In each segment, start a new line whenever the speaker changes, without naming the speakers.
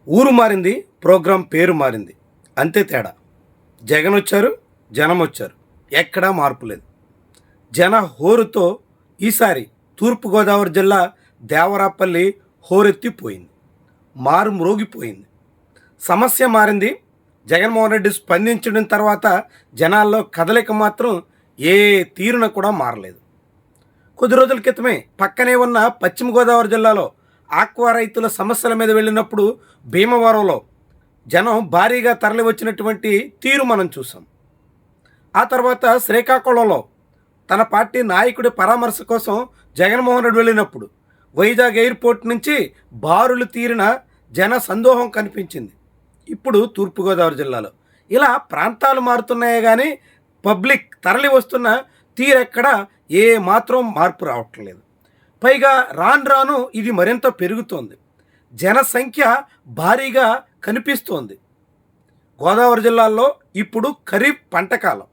ఊరు మారింది, ప్రోగ్రాం పేరు మారింది. అంతే తేడా. జగన్ వచ్చారు, జనం వచ్చారు. ఎక్కడా మార్పు లేదు. జన హోరుతో ఈసారి తూర్పుగోదావరి జిల్లా దేవరాపల్లి హోరెత్తిపోయింది. మారుమ్రోగిపోయింది. సమస్య మారింది. జగన్మోహన్ రెడ్డి స్పందించడం తర్వాత జనాల్లో కదలిక మాత్రం ఏ తీరున కూడా మారలేదు. కొద్ది రోజుల క్రితమే పక్కనే ఉన్న పశ్చిమ గోదావరి జిల్లాలో ఆక్వా రైతుల సమస్యల మీద వెళ్ళినప్పుడు భీమవరంలో జనం భారీగా తరలి వచ్చినటువంటి తీరు మనం చూసాం. ఆ తర్వాత శ్రీకాకుళంలో తన పార్టీ నాయకుడి పరామర్శ కోసం జగన్మోహన్ రెడ్డి వెళ్ళినప్పుడు వైజాగ్ ఎయిర్పోర్ట్ నుంచి బారులు తీరిన జన సందోహం కనిపించింది. ఇప్పుడు తూర్పుగోదావరి జిల్లాలో ఇలా ప్రాంతాలు మారుతున్నాయే కానీ పబ్లిక్ తరలి వస్తున్న తీరెక్కడ ఏ మాత్రం మార్పు రావట్లేదు. పైగా రాను రాను ఇది మరింత పెరుగుతోంది. జనసంఖ్య భారీగా కనిపిస్తోంది. గోదావరి జిల్లాలో ఇప్పుడు ఖరీఫ్ పంటకాలం.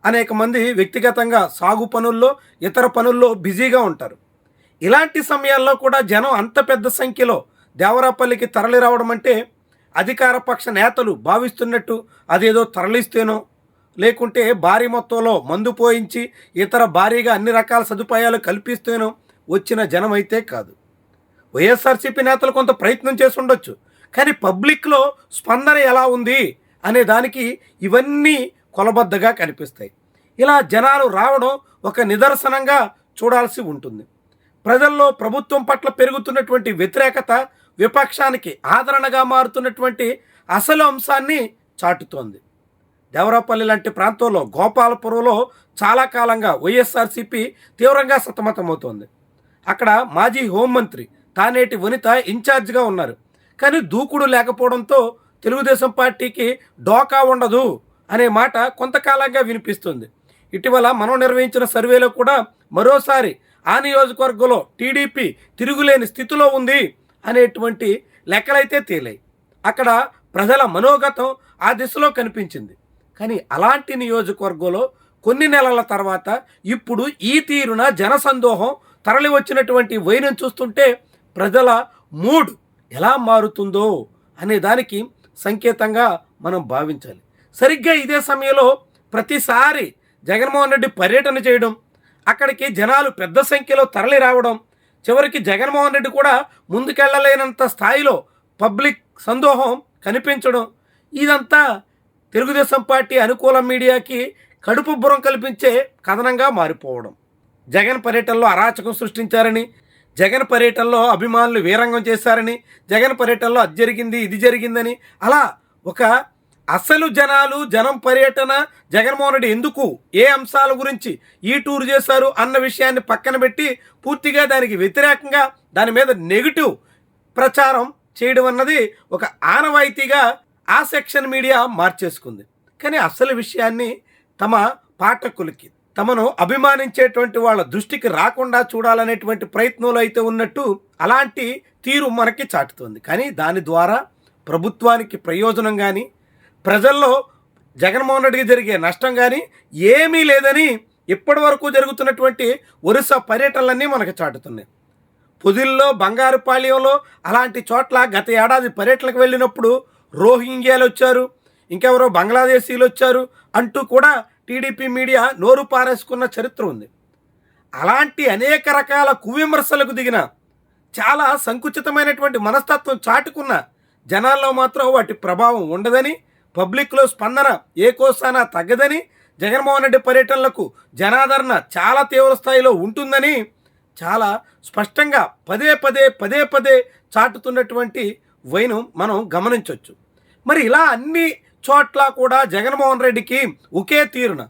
అనేక మంది వ్యక్తిగతంగా సాగు పనుల్లో ఇతర పనుల్లో బిజీగా ఉంటారు. ఇలాంటి సమయాల్లో కూడా జనం అంత పెద్ద సంఖ్యలో దేవరాపల్లికి తరలి రావడం అంటే అధికార పక్ష నేతలు భావిస్తున్నట్టు అదేదో తరలిస్తేనో లేకుంటే భారీ మొత్తంలో మందు పోయించి ఇతర భారీగా అన్ని రకాల సదుపాయాలు కల్పిస్తేనో వచ్చిన జనం అయితే కాదు. వైఎస్ఆర్సీపీ నేతలు కొంత ప్రయత్నం చేసి ఉండొచ్చు, కానీ పబ్లిక్లో స్పందన ఎలా ఉంది అనే దానికి ఇవన్నీ కొలబద్దగా కనిపిస్తాయి. ఇలా జనాలు రావడం ఒక నిదర్శనంగా చూడాల్సి ఉంటుంది. ప్రజల్లో ప్రభుత్వం పట్ల పెరుగుతున్నటువంటి వ్యతిరేకత విపక్షానికి ఆదరణగా మారుతున్నటువంటి అసలు అంశాన్ని చాటుతోంది. దేవరాపల్లి లాంటి ప్రాంతంలో గోపాలపురంలో చాలా కాలంగా వైఎస్ఆర్సీపీ తీవ్రంగా సతమతమవుతోంది. అక్కడ మాజీ హోంమంత్రి తానేటి వనిత ఇన్ఛార్జిగా ఉన్నారు. కానీ దూకుడు లేకపోవడంతో తెలుగుదేశం పార్టీకి డోకా ఉండదు అనే మాట కొంతకాలంగా వినిపిస్తుంది. ఇటీవల మనం నిర్వహించిన సర్వేలో కూడా మరోసారి ఆ నియోజకవర్గంలో టీడీపీ తిరుగులేని స్థితిలో ఉంది అనేటువంటి లెక్కలైతే తేలాయి. అక్కడ ప్రజల మనోగతం ఆ దిశలో కనిపించింది. కానీ అలాంటి నియోజకవర్గంలో కొన్ని నెలల తర్వాత ఇప్పుడు ఈ తీరున జనసందోహం తరలి వచ్చినటువంటి వైనం చూస్తుంటే ప్రజల మూడ్ ఎలా మారుతుందో అనే దానికి సంకేతంగా మనం భావించాలి. సరిగ్గా ఇదే సమయంలో ప్రతిసారి జగన్మోహన్ రెడ్డి పర్యటన చేయడం, అక్కడికి జనాలు పెద్ద సంఖ్యలో తరలి రావడం, చివరికి జగన్మోహన్ రెడ్డి కూడా ముందుకెళ్ళలేనంత స్థాయిలో పబ్లిక్ సందోహం కనిపించడం, ఇదంతా తెలుగుదేశం పార్టీ అనుకూల మీడియాకి కడుపుబ్బరం కల్పించే కథనంగా మారిపోవడం. జగన్ పర్యటనలో అరాచకం సృష్టించారని, జగన్ పర్యటనలో అభిమానులు వీరంగం చేశారని, జగన్ పర్యటనలో అది జరిగింది ఇది జరిగిందని, అలా ఒక అసలు జనం పర్యటన జగన్మోహన్ రెడ్డి ఎందుకు ఏ అంశాల గురించి ఈ టూర్ చేశారు అన్న విషయాన్ని పక్కన పెట్టి పూర్తిగా దానికి వ్యతిరేకంగా దాని మీద నెగిటివ్ ప్రచారం చేయడం అన్నది ఒక ఆనవాయితీగా ఆ సెక్షన్ మీడియా మార్చేసుకుంది. కానీ అసలు విషయాన్ని తమ పాఠకులకి, తమను అభిమానించేటువంటి వాళ్ళ దృష్టికి రాకుండా చూడాలనేటువంటి ప్రయత్నంలో అయితే ఉన్నట్టు అలాంటి తీరు మనకి చాటుతుంది. కానీ దాని ద్వారా ప్రభుత్వానికి ప్రయోజనం కానీ ప్రజల్లో జగన్మోహన్ రెడ్డికి జరిగే నష్టం కానీ ఏమీ లేదని ఇప్పటి వరకు జరుగుతున్నటువంటి ఒరిస్సా పర్యటనలన్నీ మనకు చాటుతున్నాయి. పొదిల్లో, బంగారుపాళ్యంలో అలాంటి చోట్ల గత ఏడాది పర్యటనకు వెళ్ళినప్పుడు రోహింగ్యాలు వచ్చారు, ఇంకెవరో బంగ్లాదేశీలు వచ్చారు అంటూ కూడా టీడీపీ మీడియా నోరు పారేసుకున్న చరిత్ర ఉంది. అలాంటి అనేక రకాల కువిమర్శలకు దిగిన, చాలా సంకుచితమైనటువంటి మనస్తత్వం చాటుకున్న జనాల్లో మాత్రం వాటి ప్రభావం ఉండదని, పబ్లిక్లో స్పందన ఏ కోసానా తగ్గదని, జగన్మోహన్ రెడ్డి పర్యటనలకు జనాదరణ చాలా తీవ్ర స్థాయిలో ఉంటుందని చాలా స్పష్టంగా పదే పదే చాటుతున్నటువంటి వైను మనం గమనించవచ్చు. మరి ఇలా అన్ని చోట్ల కూడా జగన్మోహన్ రెడ్డికి ఒకే తీరున,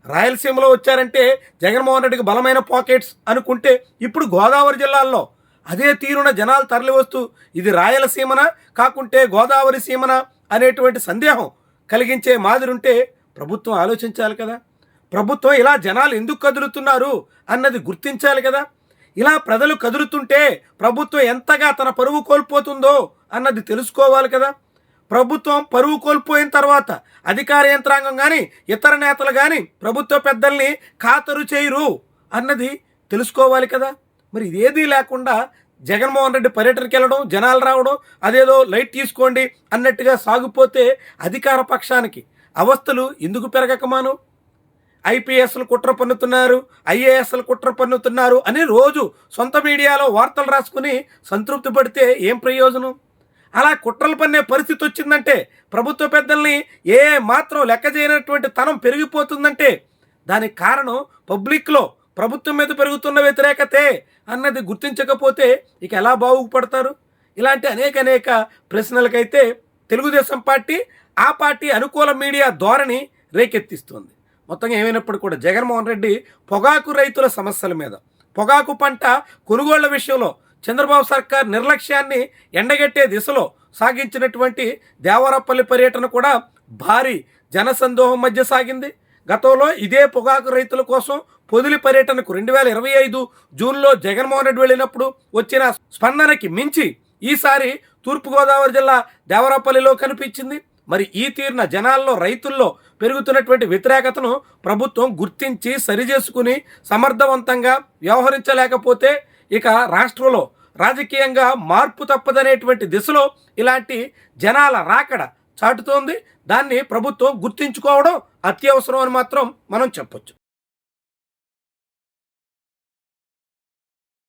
రాయలసీమలో వచ్చారంటే జగన్మోహన్ రెడ్డికి బలమైన పాకెట్స్ అనుకుంటే ఇప్పుడు గోదావరి జిల్లాల్లో అదే తీరున జనాలు తరలి వస్తూ ఇది రాయలసీమన కాకుంటే గోదావరి సీమన అనేటువంటి సందేహం కలిగించే మాదిరి ఉంటే ప్రభుత్వం ఆలోచించాలి కదా. ప్రభుత్వం ఇలా జనాలు ఎందుకు కదులుతున్నారు అన్నది గుర్తించాలి కదా. ఇలా ప్రజలు కదులుతుంటే ప్రభుత్వం ఎంతగా తన పరువు కోల్పోతుందో అన్నది తెలుసుకోవాలి కదా. ప్రభుత్వం పరువు కోల్పోయిన తర్వాత అధికార యంత్రాంగం కానీ ఇతర నేతలు కానీ ప్రభుత్వ పెద్దల్ని ఖాతరు చేయరు అన్నది తెలుసుకోవాలి కదా. మరి ఇదేదీ లేకుండా జగన్మోహన్ రెడ్డి పర్యటనకి వెళ్ళడం, జనాలు రావడం, అదేదో లైట్ తీసుకోండి అన్నట్టుగా సాగిపోతే అధికార పక్షానికి అవస్థలు ఎందుకు పెరగకమాను? ఐపీఎస్లు కుట్ర పన్నుతున్నారు, ఐఏఎస్లు కుట్ర పన్నుతున్నారు అని రోజు సొంత మీడియాలో వార్తలు రాసుకుని సంతృప్తి పడితే ఏం ప్రయోజనం? అలా కుట్రలు పన్నే పరిస్థితి వచ్చిందంటే, ప్రభుత్వ పెద్దల్ని ఏ మాత్రం లెక్క చేయనటువంటి తనం పెరిగిపోతుందంటే దానికి కారణం పబ్లిక్లో ప్రభుత్వం మీద పెరుగుతున్న వ్యతిరేకతే అన్నది గుర్తించకపోతే ఇక ఎలా బాగుపడతారు? ఇలాంటి అనేక ప్రశ్నలకైతే తెలుగుదేశం పార్టీ, ఆ పార్టీ అనుకూల మీడియా ధోరణి రేకెత్తిస్తుంది. మొత్తంగా ఏమైనప్పుడు కూడా జగన్మోహన్ రెడ్డి పొగాకు రైతుల సమస్యల మీద, పొగాకు పంట కొనుగోళ్ల విషయంలో చంద్రబాబు సర్కార్ నిర్లక్ష్యాన్ని ఎండగట్టే దిశలో సాగించినటువంటి దేవరపల్లి పర్యటన కూడా భారీ జనసందోహం మధ్య సాగింది. గతంలో ఇదే పొగాకు రైతుల కోసం పొదిలి పర్యటనకు 2025 జూన్లో జగన్మోహన్ రెడ్డి వెళ్ళినప్పుడు వచ్చిన స్పందనకి మించి ఈసారి తూర్పుగోదావరి జిల్లా దేవరపల్లిలో కనిపించింది. మరి ఈ తీరున జనాల్లో, రైతుల్లో పెరుగుతున్నటువంటి వ్యతిరేకతను ప్రభుత్వం గుర్తించి సరిచేసుకుని సమర్థవంతంగా వ్యవహరించలేకపోతే ఇక రాష్ట్రంలో రాజకీయంగా మార్పు తప్పదనేటువంటి దిశలో ఇలాంటి జనాల రాకడ చాటుతోంది. దాన్ని ప్రభుత్వం గుర్తించుకోవడం అత్యవసరం అని మాత్రం మనం చెప్పొచ్చు.